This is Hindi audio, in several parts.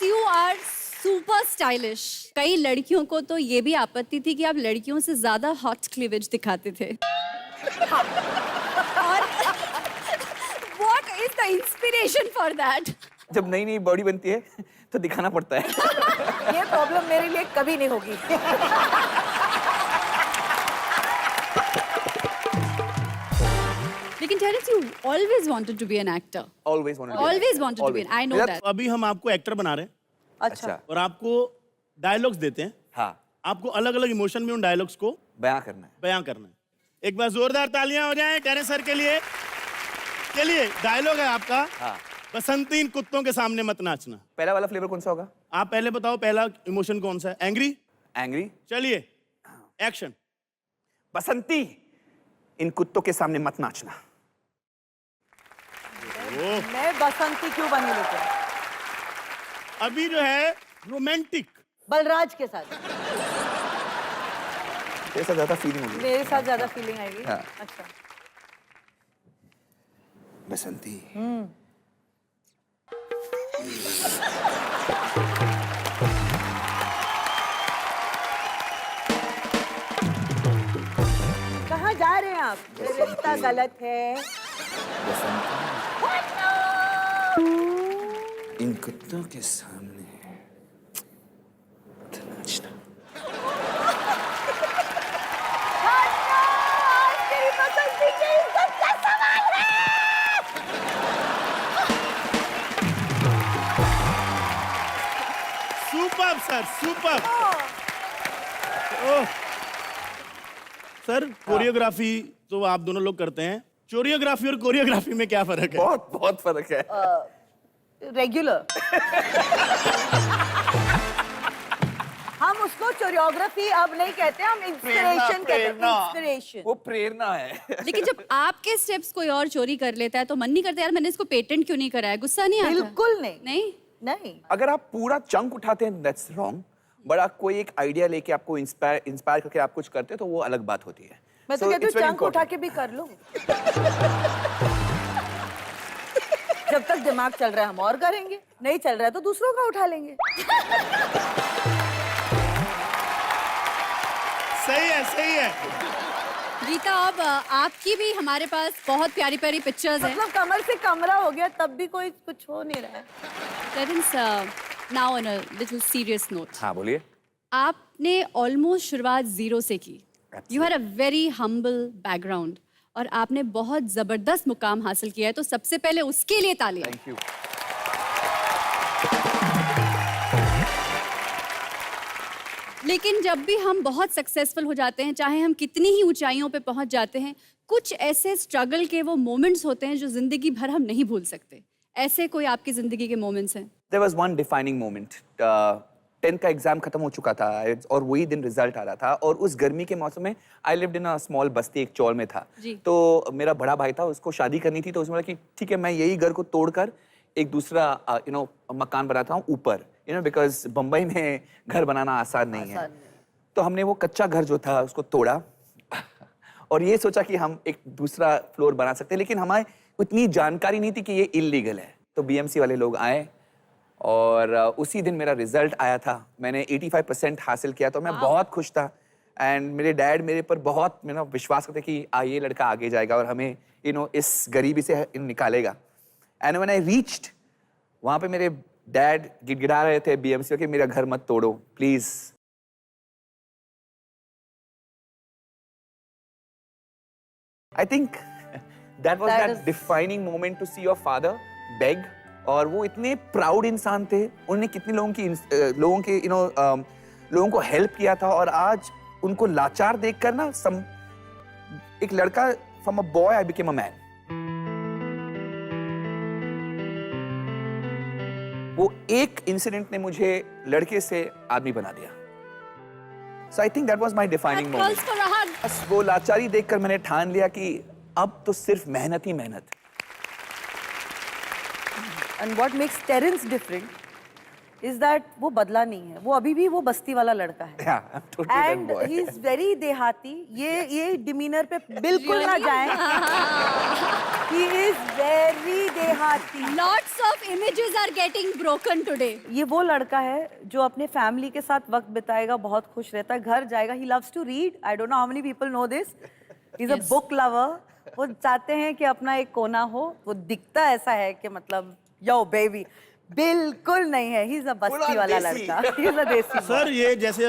you are super stylish. कई लड़कियों को तो ये भी आपत्ति थी कि आप लड़कियों से ज्यादा hot cleavage दिखाते थे. और what is the inspiration for that? जब नई नई बॉडी बनती है तो दिखाना पड़ता है. ये प्रॉब्लम मेरे लिए कभी नहीं होगी. लेकिन Terence, you always wanted to be an actor. Always wanted to be. Always wanted to be. Always. I know मेरा- that. अभी हम आपको एक्टर बना रहे हैं अच्छा. और आपको डायलॉग्स देते हैं. हाँ, आपको अलग अलग इमोशन में उन डायलॉग्स को बयां करना है. बयां करना है. एक बार जोरदार तालियां हो जाएं टेरेंस सर के लिए. चलिए, डायलॉग है आपका. हाँ. बसंती इन कुत्तों के सामने मत नाचना. पहला वाला फ्लेवर कौन सा होगा? आप पहले बताओ, पहला इमोशन कौन सा है? एंग्री. एंग्री. चलिए, एक्शन. बसंती, इन कुत्तों के सामने मत नाचना. मैं बसंती क्यों बनी लेकिन? अभी जो है रोमांटिक. बलराज के साथ. ऐसा ज्यादा फीलिंग होगी. मेरे साथ ज्यादा फीलिंग आएगी. हाँ. अच्छा. बसंती. कहाँ जा रहे हैं आप? ये रिश्ता गलत है. इन कुत्तों के सामने मत नाचना. तेरी बसंती की इज्जत का सवाल है. Super sir, super. Sir, choreography तो आप दोनों लोग करते हैं. चोरियोग्राफी और कोरियोग्राफी में क्या फर्क है? बहुत बहुत फर्क है. रेगुलर. हम उसको कोरियोग्राफी अब नहीं कहते, हम इंस्पिरेशन कहते हैं. इंस्पिरेशन. वो प्रेरणा है. लेकिन जब आपके स्टेप्स कोई और चोरी कर लेता है तो मन नहीं करता यार मैंने इसको पेटेंट क्यों नहीं कराया? गुस्सा नहीं आता? बिल्कुल नहीं. नहीं? नहीं. अगर आप पूरा चंक उठाते हैं दैट्स रॉन्ग. बट आप कोई एक आइडिया लेके आपको इंस्पायर करके आप कुछ करते हैं तो वो अलग बात होती है. मैं तो कहती हूँ चंक उठा के भी कर लो. जब तक दिमाग चल रहा है हम और करेंगे, नहीं चल रहा है तो दूसरों का उठा लेंगे. सही है, सही है. गीता, अब आपकी भी हमारे पास बहुत प्यारी प्यारी पिक्चर्स हैं. मतलब कमर से कमरा हो गया तब भी कोई कुछ हो नहीं रहा है. Terence, now on a little serious note. हाँ बोलिए. आपने ऑलमोस्ट शुरुआत जीरो से की. You had a very humble background और आपने बहुत जबरदस्त मुकाम हासिल किया है, तो सबसे पहले उसके लिए तालियां. Thank you. लेकिन जब भी हम बहुत सक्सेसफुल हो जाते हैं, चाहे हम कितनी ही ऊंचाइयों पे पहुंच जाते हैं, कुछ ऐसे स्ट्रगल के वो मोमेंट्स होते हैं जो जिंदगी भर हम नहीं भूल सकते. ऐसे कोई आपकी जिंदगी के मोमेंट्स हैं? There was one defining moment. 10th का एग्जाम खत्म हो चुका था और वही दिन रिजल्ट आ रहा था और उस गर्मी के मौसम में I lived in a small बस्ती, एक चौल में था. तो मेरा बड़ा भाई था, उसको शादी करनी थी तो उसने बोला कि ठीक है मैं यही घर को तोड़कर एक दूसरा मकान बनाता हूँ ऊपर, बिकॉज बम्बई में घर बनाना आसान नहीं है. तो हमने वो कच्चा घर जो था उसको तोड़ा और ये सोचा कि हम एक दूसरा फ्लोर बना सकते हैं, लेकिन हमारे उतनी जानकारी नहीं थी कि ये इलीगल है. तो बीएमसी वाले लोग आए और उसी दिन मेरा रिजल्ट आया था. मैंने 85% हासिल किया तो मैं बहुत खुश था. एंड मेरे डैड मेरे पर बहुत विश्वास करते कि ये लड़का आगे जाएगा और हमें इस गरीबी से निकालेगा. एंड व्हेन आई रीच्ड, वहाँ पे मेरे डैड गिड़गिड़ा रहे थे बीएमसी के, मेरा घर मत तोड़ो please. I think that was that defining moment to see your father beg. और वो इतने प्राउड इंसान थे, उन्होंने कितने लोगों को हेल्प किया था और आज उनको लाचार देखकर ना एक लड़का from a boy I became a man. वो एक इंसिडेंट ने मुझे लड़के से आदमी बना दिया. So I think that was my defining moment. बस वो लाचारी देखकर मैंने ठान लिया कि अब तो सिर्फ मेहनत ही मेहनत. And what makes Terence different is that वो बदला नहीं है. वो अभी भी वो बस्ती वाला लड़का है. Yeah, I'm totally that And boy. he is very देहाती. ये डिमीनर पे बिल्कुल ना जाएं. He is very देहाती. देहाती। Lots of images are getting broken today. ये वो लड़का है जो अपने फैमिली के साथ वक्त बिताएगा, बहुत खुश रहता है, घर जाएगा, he loves to read. I don't know how many people know this. He's a book lover. वो चाहते हैं कि अपना एक कोना हो, वो दिखता ऐसा है कि मतलब यो बेबी, बिल्कुल नहीं है, he's a बस्ती वाला लड़का, he's a देसी। सर ये जैसे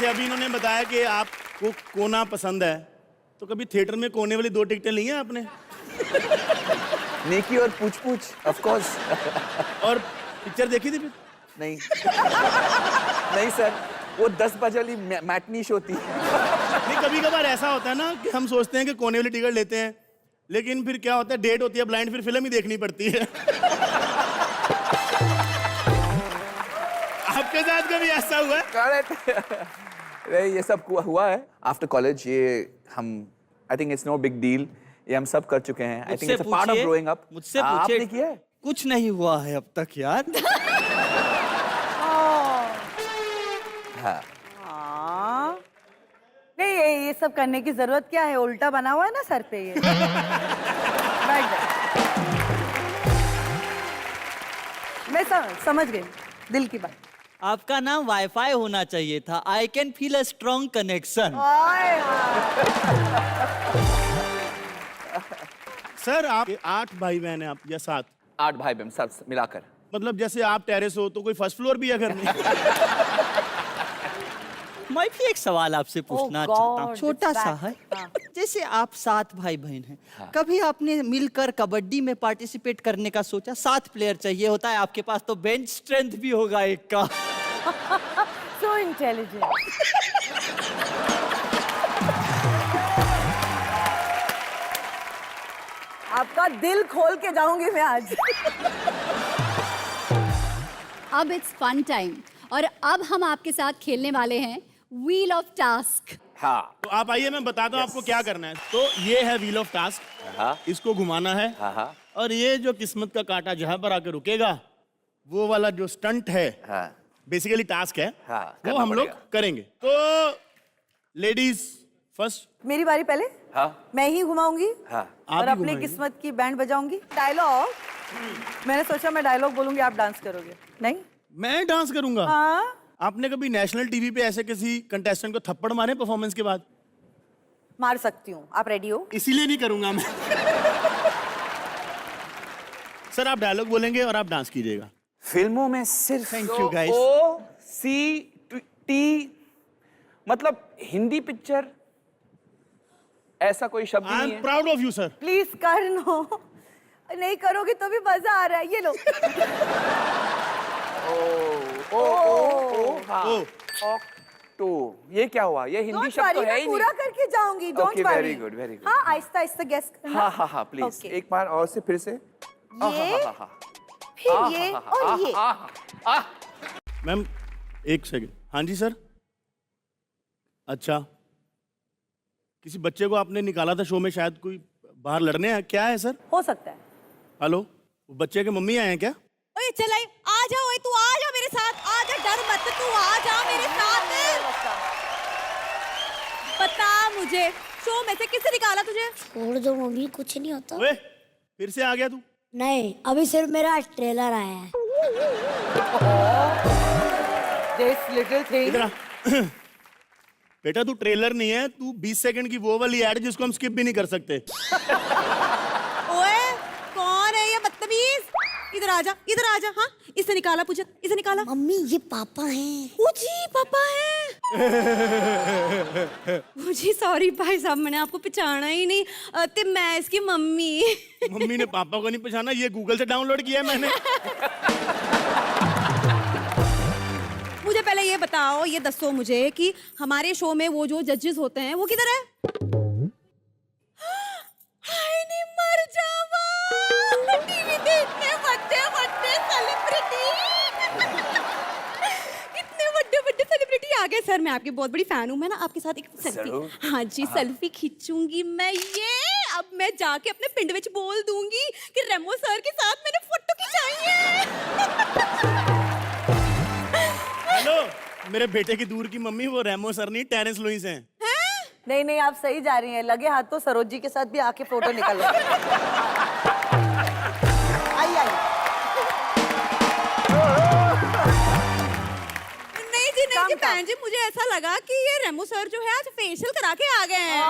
अभी इन्होंने बताया कि आपको कोना पसंद है, तो कभी थिएटर में कोने वाली 2 टिकटें ली हैं आपने? नेकी और पूछ पूछ, ऑफ कोर्स। और पिक्चर देखी थी फिर? नहीं नहीं सर, वो 10 बजे वाली मैटनी शो थी। नहीं, कभी कभार ऐसा होता है ना कि हम सोचते हैं कि कोने वाली टिकट लेते हैं, लेकिन फिर क्या होता है, डेट होती है ब्लाइंड, फिर फिल्म ही देखनी पड़ती है। आपके साथ कभी ऐसा हुआ है? करेक्ट। नहीं, ये सब हुआ है आफ्टर कॉलेज। ये हम, I think it's no big deal, ये हम सब कर चुके हैं। I think it's a part of growing up. मुझसे पूछिए, आपने किया है? कुछ नहीं हुआ है अब तक यार। हाँ। हाँ। नहीं, ये सब करने की जरूरत क्या है, उल्टा बना हुआ है ना सर पे ये। बैठ जा। मैं समझ गई दिल की बात। आपका नाम वाईफाई होना चाहिए था। I can feel a strong connection. Sir आप 8 भाई बहन हैं आप या 7? 8 भाई बहन सब मिलाकर। मतलब जैसे आप टेरेस हो तो कोई फर्स्ट फ्लोर भी है घर में? मैं भी एक सवाल आपसे पूछना Oh God, चाहता हूँ, छोटा it's सा back. है। हाँ। जैसे आप 7 भाई बहन हैं, कभी आपने मिलकर कबड्डी में पार्टिसिपेट करने का सोचा? 7 प्लेयर चाहिए होता है, आपके पास तो बेंच स्ट्रेंथ भी होगा एक का। So intelligent. आपका दिल खोल के जाऊंगी मैं आज। अब इट्स फन टाइम और अब हम आपके साथ खेलने वाले हैं व्हील ऑफ टास्क। हाँ। तो आप आइए, मैं बताता हूँ आपको क्या करना है। तो ये है व्हील ऑफ टास्क। हाँ। इसको घुमाना है। हाँ। और ये जो किस्मत का कांटा जहां पर आकर रुकेगा, वो वाला जो स्टंट है, हाँ। बेसिकली टास्क है, हाँ, वो करना हम लोग पड़ेगा। करेंगे। तो लेडीज फर्स्ट। मेरी बारी पहले। हाँ। मैं ही घुमाऊंगी। हाँ। आप और ही अपनी घुमाएंगे। किस्मत की बैंड बजाऊंगी। डायलॉग, मैंने सोचा मैं डायलॉग बोलूंगी, आप डांस करोगे। नहीं? मैं डांस करूंगा? हाँ। आपने कभी नेशनल टीवी पे ऐसे किसी कंटेस्टेंट को थप्पड़ मारे परफॉर्मेंस के बाद? मार सकती हूँ। आप रेडी हो? इसीलिए नहीं करूंगा मैं। सर आप डायलॉग बोलेंगे और आप डांस कीजिएगा। फिल्मों में सिर्फ Thank you, guys. OCT, मतलब हिंदी पिक्चर ऐसा कोई शब्द आई नहीं एम है। Proud of you sir. Please कर लो। नहीं करोगे तो भी मजा आ रहा है। ये लो। हाँ। तो ये क्या हुआ? ये हिंदी Don't शब्द तो worry, है मैं ही पूरा नहीं। करके जाऊंगी। Don't Okay, worry. very good, very good. हाँ, आहिस्ता आहिस्ता गेस करना। हाँ हाँ हाँ प्लीज Okay. एक बार और से फिर से। ये, फिर ये और ये। मैम एक सेकंड। हाँ जी सर। अच्छा, किसी बच्चे को आपने निकाला था शो में, शायद कोई बाहर लड़ने है, क्या है सर? हो सकता है। हेलो, वो बच्चे के मम्मी आए हैं क्या? ओए चल आई, आ जा, ओए तू आ जा मेरे साथ, आ जा, डर मत, तू आ जा मेरे साथ। बता मुझे, शो में से किसने निकाला तुझे? छोड़ दो मम्मी, कुछ नहीं होता। ओए, फिर से आ गया तू? नहीं, अभी सिर्फ मेरा ट्रेलर आया है। This little thing. इधर आ। बेटा तू ट्रेलर नहीं है, तू 20 सेकंड की वो वाली एड जिसको हम स्किप भी नहीं कर सकते। ओए कौन है ये बदतमीज? इधर आ जा, इधर आ जा। हाँ, इसे निकाला, पूछा इसे निकाला। मम्मी ये पापा हैं। ओ जी पापा है। ओ जी सॉरी भाई साहब, मैंने आपको पहचाना ही नहीं। ते मैं इसकी मम्मी। मम्मी ने पापा को नहीं पहचाना, ये गूगल से डाउनलोड किया है मैंने। मुझे पहले ये बताओ, ये दसो मुझे कि हमारे शो में वो जो जजेस होते हैं वो किधर है? हाय नी मर जावा, टीवी देखने बड़े बड़े सेलिब्रिटी, इतने बड़े बड़े सेलिब्रिटी आ गए। सर मैं आपकी बहुत बड़ी फैन हूँ, मैं ना आपके साथ एक सेल्फी, हाँ जी सेल्फी खींचूंगी मैं। ये अब मैं जाके अपने पिंड में बोल दूंगी कि रेमो सर के साथ मैंने फोटो खिंचाई है। हेलो, मेरे बेटे की दूर की मम्मी वो रेमो सर नहीं, टेरेंस लुइस हैं। नहीं नहीं, आप सही जा रही हैं। लगे हाथ तो सरोज जी के साथ भी आके फोटो निकालो। आई आई। नहीं जी नहीं जी, बहन जी मुझे ऐसा लगा कि ये रेमो सर जो है आज फेशियल करा के आ गए हैं।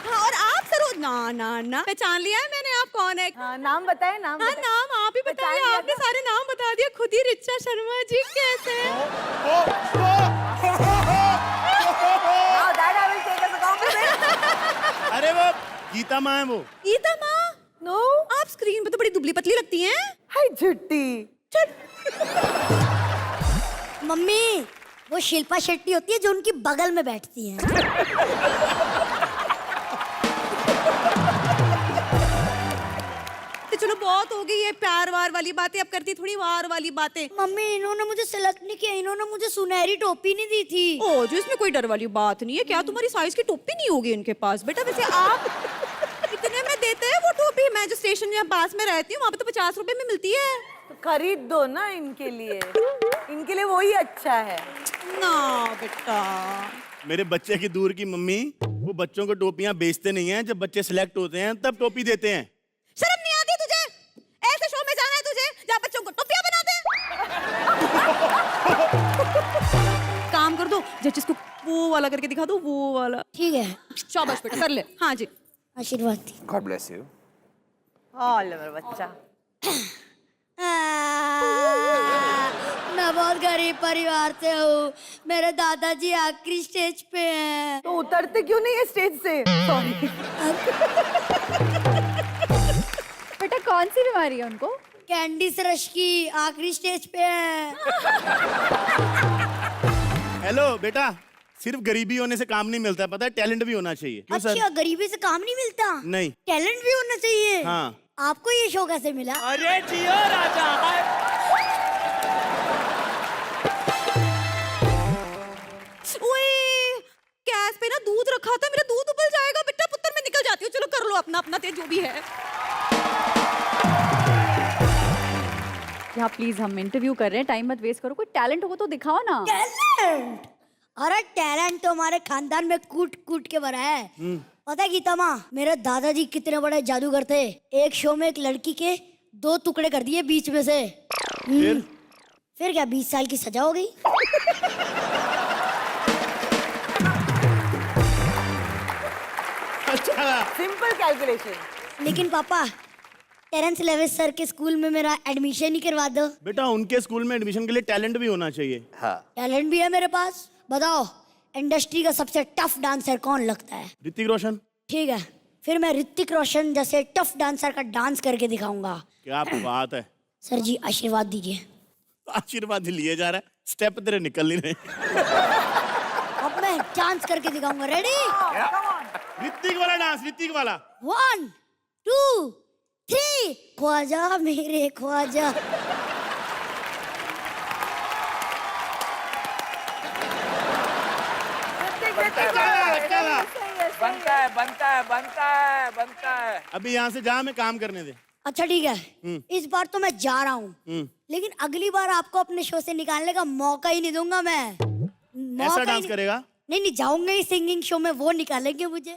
हाँ, और आप सरोज ना ना ना पहचान लिया है मैंने, आप कौन है? हाँ, नाम बताए, नाम हाँ, बताए। नाम आप ही बताइए, पहचान लिया आपने था? सारे नाम बता दिया खुद ही। रिचा शर्मा जी कैसे? Now that I will take as a compliment. अरे वो गीता माँ है वो। गीता माँ? No. आप स्क्रीन पे तो बड़ी दुबली पतली लगती हैं। हाय झुट्टी। मम्मी वो शिल्पा शेट्टी होती है जो उनकी बगल में बैठती है। तो चलो बहुत हो गई ये प्यार वार वाली बातें, अब करती थोड़ी वार वाली बातें। मम्मी इन्होंने मुझे सेलेक्ट नहीं किया, इन्होंने मुझे सुनहरी टोपी नहीं दी थी। ओ जो इसमें कोई डर वाली बात नहीं है। क्या तुम्हारी साइज की टोपी नहीं होगी इनके पास? बेटा वैसे आप इतने में देते हैं वो टोपी? मैं जो स्टेशन यहाँ पास में रहती हूँ वहाँ पे तो 50 रुपए में मिलती है। तो खरीद दो ना इनके लिए वही अच्छा है। ना बेटा। मेरे बच्चे की दूर की मम्मी, वो बच्चों को टोपियां बेचते नहीं हैं, जब बच्चे सिलेक्ट होते हैं तब टोपी देते हैं। शर्म नहीं आती तुझे? ऐसे शो में जाना है तुझे जहाँ बच्चों को टोपियां बना दे? काम कर दो, जजेस को वो वाला करके दिखा दो, वो वाला। ठीक है, शाबाश बेटा, कर ले। हाँ जी। आशीर्वाद दी। God bless you. हाँ ले मेरा बच्चा। मैं बहुत गरीब परिवार से हूँ, मेरे दादाजी आखिरी स्टेज पे हैं। तो उतरते क्यों नहीं है स्टेज से? सॉरी। बेटा कौन सी बीमारी है उनको? कैंडिस रश की आखिरी स्टेज पे है। हेलो बेटा, सिर्फ गरीबी होने से काम नहीं मिलता, पता है टैलेंट भी होना चाहिए। क्यों अच्छा, सर? गरीबी से काम नहीं मिलता? नहीं। टैलेंट भी होना चाहिए। हाँ। आपको ये शो कैसे मिला? अरे जियो राजा। ओए गैस पे ना दूध रखा था, मेरा दूध उबल जाएगा बेटा। पुत्र मैं निकल जाती हूँ, चलो कर लो अपना अपना तेज जो भी है। यहाँ प्लीज हम इंटरव्यू कर रहे हैं, टाइम मत वेस्ट करो। कोई टैलेंट हो तो दिखाओ ना। टैलेंट? अरे टैलेंट तो हमारे खानदान में कूट कूट के भरा है। पता है गीता माँ, मेरे दादाजी कितने बड़े जादूगर थे। एक शो में एक लड़की के 2 टुकड़े कर दिए बीच में से। फिर क्या 20 साल की सजा हो गई। अच्छा। Simple calculation. लेकिन पापा, टेरेंस लेविस सर के स्कूल में मेरा एडमिशन ही करवा दो। बेटा उनके स्कूल में एडमिशन के लिए टैलेंट भी होना चाहिए। हाँ. टैलेंट भी है मेरे पास। बताओ इंडस्ट्री का सबसे टफ डांसर कौन लगता है? ऋतिक रोशन। ठीक है, फिर मैं ऋतिक रोशन जैसे टफ डांसर का डांस करके दिखाऊंगा। क्या बात है। सर जी आशीर्वाद दीजिए। आशीर्वाद लिए जा रहा है, स्टेप तेरे निकल नहीं रहे। अब मैं डांस करके दिखाऊंगा। रेडी? ऋतिक वाला डांस, ऋतिक वाला। 1 2 3। ख्वाजा मेरे ख्वाजा। बनता है. अभी यहाँ से जा, मैं काम करने दे। अच्छा ठीक है, इस बार तो मैं जा रहा हूँ, लेकिन अगली बार आपको अपने शो से निकालने का मौका ही नहीं दूंगा मैं। ऐसा डांस करेगा? नहीं नहीं, जाऊंगा ही सिंगिंग शो में, वो निकालेंगे मुझे।